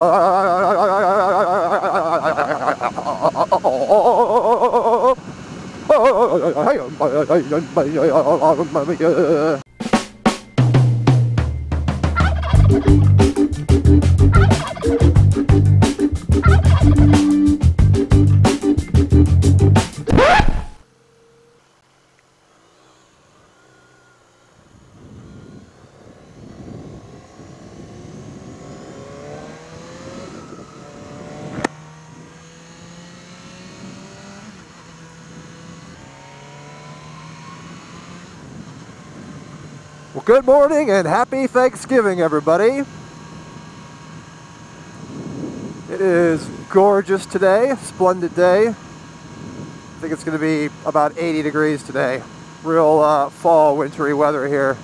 Well, good morning and happy Thanksgiving, everybody. It is gorgeous today, splendid day. I think it's going to be about 80 degrees today. Real fall, wintry weather here.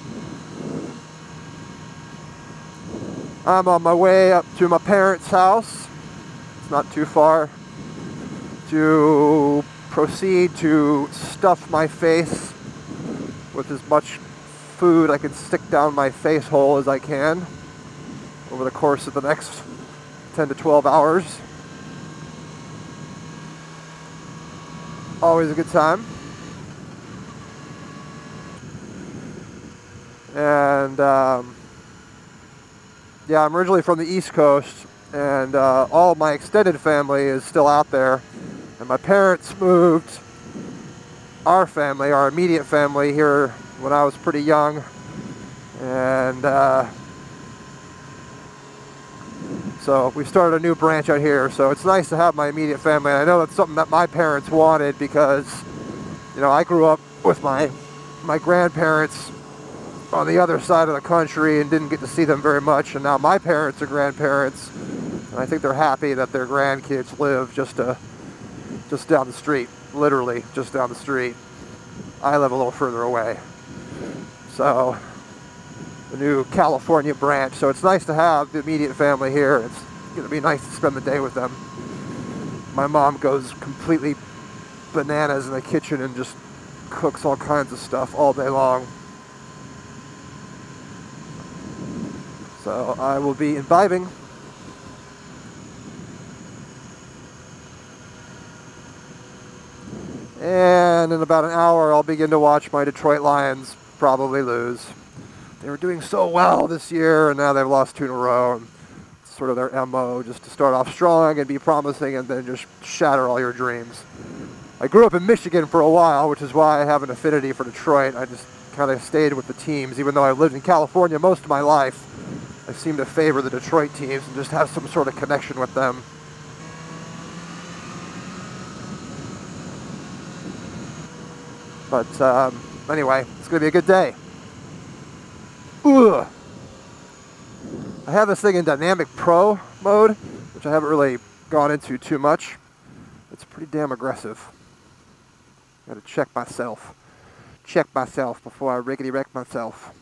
I'm on my way up to my parents' house. It's not too far to proceed to stuff my face with as much food I can stick down my face hole as I can over the course of the next 10 to 12 hours. Always a good time. And yeah, I'm originally from the East Coast, and all my extended family is still out there. And my parents moved our family, our immediate family, here when I was pretty young. And so we started a new branch out here. So it's nice to have my immediate family. And I know that's something that my parents wanted because, you know, I grew up with my grandparents on the other side of the country and didn't get to see them very much. And now my parents are grandparents, and I think they're happy that their grandkids live just down the street, literally just down the street. I live a little further away. So the new California branch. So it's nice to have the immediate family here. It's going to be nice to spend the day with them. My mom goes completely bananas in the kitchen and just cooks all kinds of stuff all day long. So I will be imbibing. And in about an hour, I'll begin to watch my Detroit Lions probably lose. They were doing so well this year, and now they've lost 2 in a row. And it's sort of their MO, just to start off strong and be promising and then just shatter all your dreams. I grew up in Michigan for a while, which is why I have an affinity for Detroit. I just kind of stayed with the teams. Even though I lived in California most of my life, I seem to favor the Detroit teams and just have some sort of connection with them. But anyway, it's going to be a good day. Ugh. I have this thing in Dynamic Pro mode, which I haven't really gone into too much. It's pretty damn aggressive. Got to check myself before I rickety wreck myself.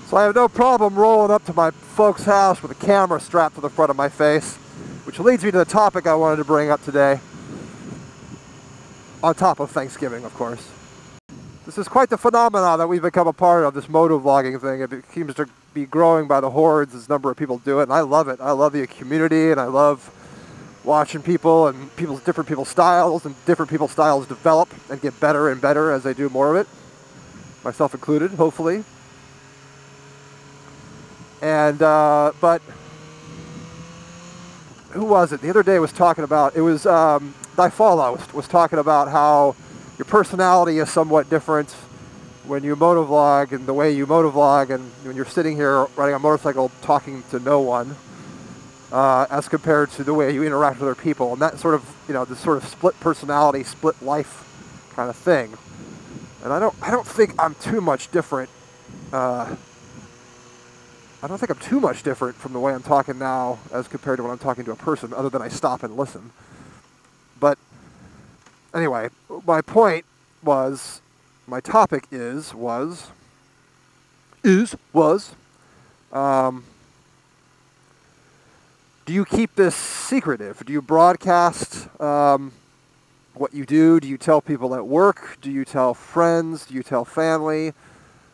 So I have no problem rolling up to my folks' house with a camera strapped to the front of my face, which leads me to the topic I wanted to bring up today. On top of Thanksgiving, of course. This is quite the phenomenon that we've become a part of, this motovlogging thing. It seems to be growing by the hordes as a number of people do it, and I love it. I love the community, and I love watching people and different people's styles, and different people's styles develop and get better and better as they do more of it. Myself included, hopefully. And, but, who was it? The other day was talking about, it was, Difala was talking about how your personality is somewhat different when you motovlog and the way you motovlog and when you're sitting here riding a motorcycle talking to no one, as compared to the way you interact with other people. And that sort of, you know, this sort of split personality, split life kind of thing. And I don't think I'm too much different. I don't think I'm too much different from the way I'm talking now as compared to when I'm talking to a person, other than I stop and listen. But anyway, my point was, my topic was, do you keep this secretive? Do you broadcast what you do? Do you tell people at work? Do you tell friends? Do you tell family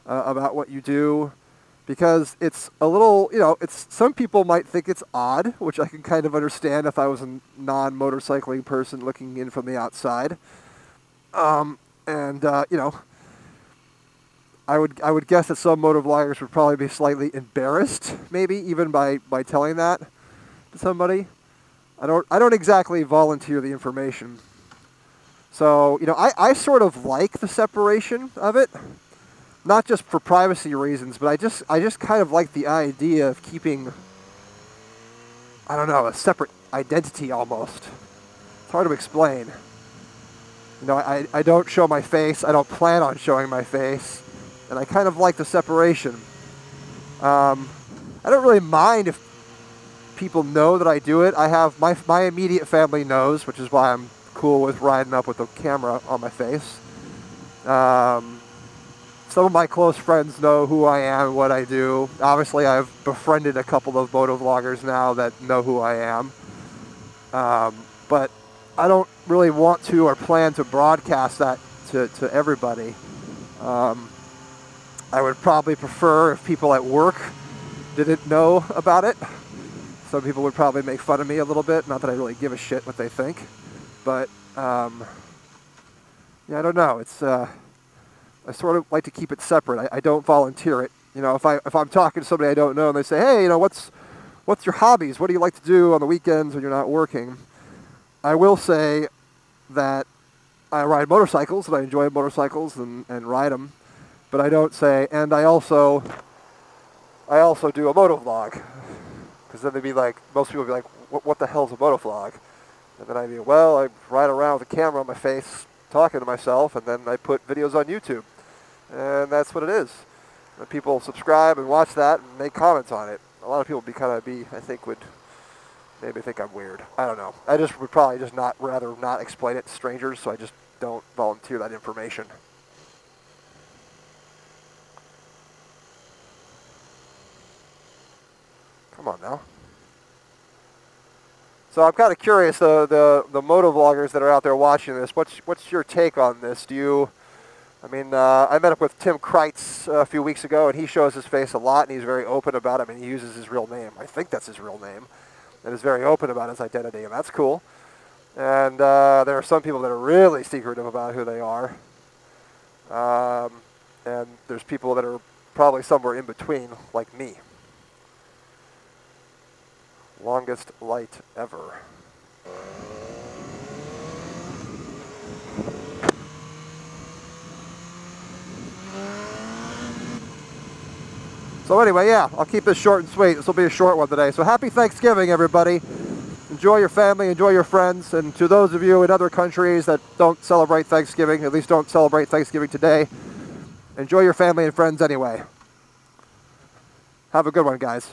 about what you do? because it's a little, you know, it's, some people might think it's odd, which I can kind of understand if I was a non-motorcycling person looking in from the outside. You know, I would guess that some motovloggers would probably be slightly embarrassed, maybe even by telling that to somebody. I don't exactly volunteer the information. So, you know, I sort of like the separation of it, not just for privacy reasons, but I just kind of like the idea of keeping, I don't know, a separate identity almost. It's hard to explain. You know, I don't show my face. I don't plan on showing my face. And I kind of like the separation. I don't really mind if people know that I do it. I have, my immediate family knows, which is why I'm cool with riding up with the camera on my face. Some of my close friends know who I am and what I do. Obviously, I've befriended a couple of motovloggers now that know who I am. But I don't really want to or plan to broadcast that to everybody. I would probably prefer if people at work didn't know about it. Some people would probably make fun of me a little bit. Not that I really give a shit what they think. But, yeah, I don't know. It's, I sort of like to keep it separate. I don't volunteer it. You know, if I'm talking to somebody I don't know and they say, hey, you know, what's your hobbies? What do you like to do on the weekends when you're not working? I will say that I ride motorcycles and I enjoy motorcycles and ride them. But I don't say, and I also do a motovlog. Because then they'd be like, most people would be like, what the hell's a motovlog? And then I'd be, well, I ride around with a camera on my face, talking to myself, and then I put videos on YouTube. And that's what it is. And people subscribe and watch that, and make comments on it. A lot of people I think would maybe think I'm weird. I don't know. I just would probably just rather not explain it to strangers, so I just don't volunteer that information. Come on now. So I'm kind of curious, the motovloggers that are out there watching this, what's your take on this? I met up with Tim Kreitz a few weeks ago, and he shows his face a lot, and he's very open about it. I mean, he uses his real name. I think that's his real name, and is very open about his identity, and that's cool. And there are some people that are really secretive about who they are. And there's people that are probably somewhere in between, like me. Longest light ever. So anyway, yeah, I'll keep this short and sweet. This will be a short one today. So happy Thanksgiving, everybody. Enjoy your family, enjoy your friends, and to those of you in other countries that don't celebrate Thanksgiving, at least don't celebrate Thanksgiving today, enjoy your family and friends anyway. Have a good one, guys.